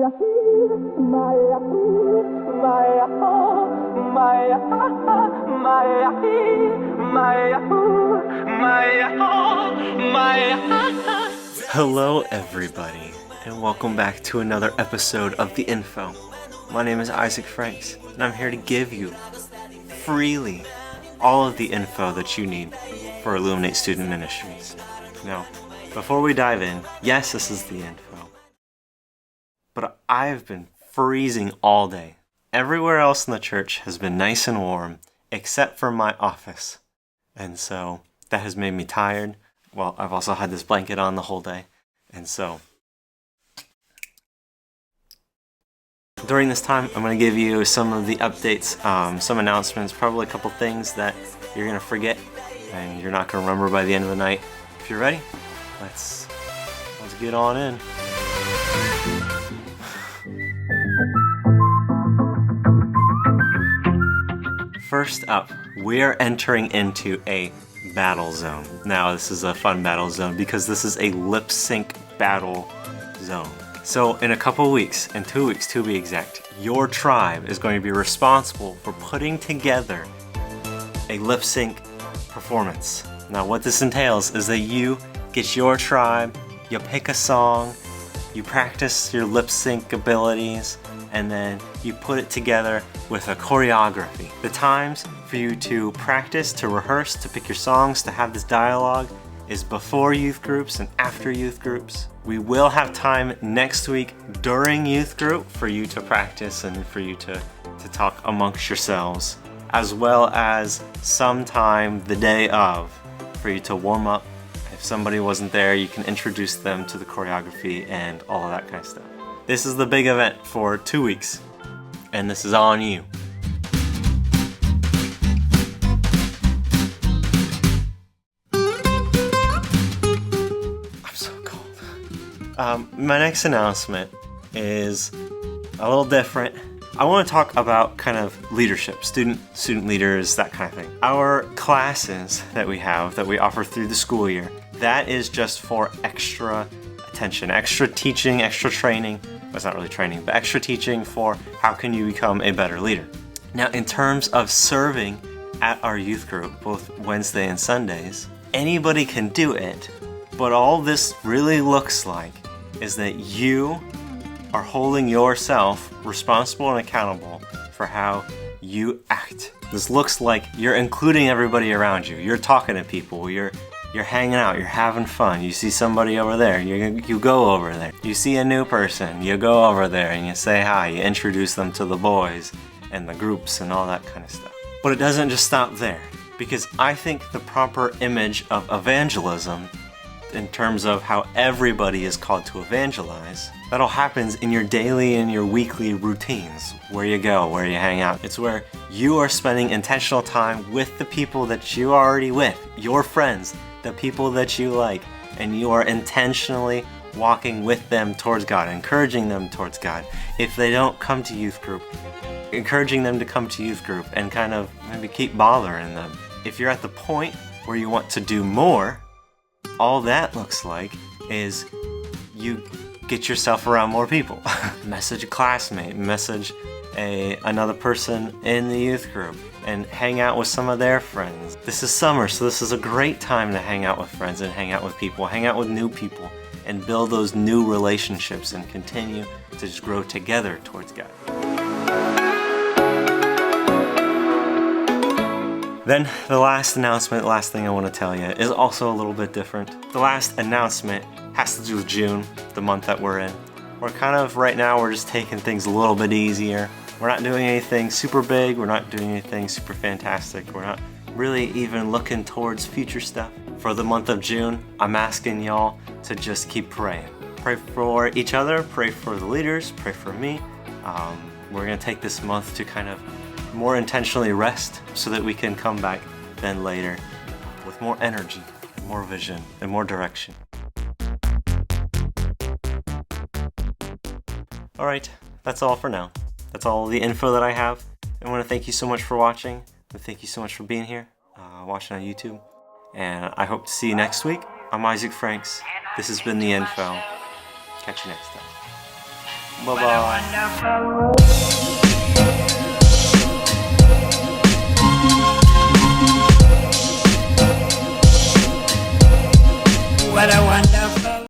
Hello everybody, and welcome back to another episode of The Info. My name is Isaac Franks, and I'm here to give you, freely, all of the info that you need for Illuminate Student Ministries. Now, before we dive in, yes, this is the info, but I've been freezing all day. Everywhere else in the church has been nice and warm, except for my office. And so, that has made me tired. Well, I've also had this blanket on the whole day. And so, during this time, I'm going to give you some of the updates, some announcements, probably a couple things that you're going to forget and you're not going to remember by the end of the night. If you're ready, let's get on in. First up, we're entering into a battle zone. Now, this is a fun battle zone because this is a lip sync battle zone. So in a couple weeks, in 2 weeks to be exact, your tribe is going to be responsible for putting together a lip sync performance. Now what this entails is that you get your tribe, you pick a song, you practice your lip sync abilities, and then you put it together with a choreography. The times for you to practice, to rehearse, to pick your songs, to have this dialogue is before youth groups and after youth groups. We will have time next week during youth group for you to practice and for you to talk amongst yourselves, as well as sometime the day of for you to warm up. If somebody wasn't there, you can introduce them to the choreography and all of that kind of stuff. This is the big event for 2 weeks, and this is on you. I'm so cold. My next announcement is a little different. I want to talk about kind of leadership, student leaders, that kind of thing. Our classes that we have, that we offer through the school year, that is just for extra attention, extra teaching, extra training. Well, it's not really training, but extra teaching for how can you become a better leader. Now, in terms of serving at our youth group, both Wednesday and Sundays, anybody can do it, but all this really looks like is that you are holding yourself responsible and accountable for how you act. This looks like you're including everybody around you. You're talking to people, you're hanging out, you're having fun. You see somebody over there, you go over there. You see a new person, you go over there and you say hi, you introduce them to the boys and the groups and all that kind of stuff. But it doesn't just stop there, because I think the proper image of evangelism, in terms of how everybody is called to evangelize, that all happens in your daily and your weekly routines, where you go, where you hang out. It's where you are spending intentional time with the people that you are already with, your friends, the people that you like, and you are intentionally walking with them towards God, encouraging them towards God. If they don't come to youth group, encouraging them to come to youth group and kind of maybe keep bothering them. If you're at the point where you want to do more, all that looks like is you get yourself around more people. Message a classmate, message another person in the youth group, and hang out with some of their friends. This is summer, so this is a great time to hang out with friends and hang out with people, hang out with new people, and build those new relationships and continue to just grow together towards God. Then the last announcement, the last thing I want to tell you is also a little bit different. The last announcement has to do with June, the month that we're in. We're kind of, right now, we're just taking things a little bit easier. We're not doing anything super big, we're not doing anything super fantastic, we're not really even looking towards future stuff. For the month of June, I'm asking y'all to just keep praying. Pray for each other, pray for the leaders, pray for me. We're gonna take this month to kind of more intentionally rest so that we can come back then later with more energy, more vision, and more direction. Alright, that's all for now. That's all the info that I have. I want to thank you so much for watching. And thank you so much for being here, watching on YouTube. And I hope to see you next week. I'm Isaac Franks. This has been The Info. Catch you next time. Bye-bye. What a wonderful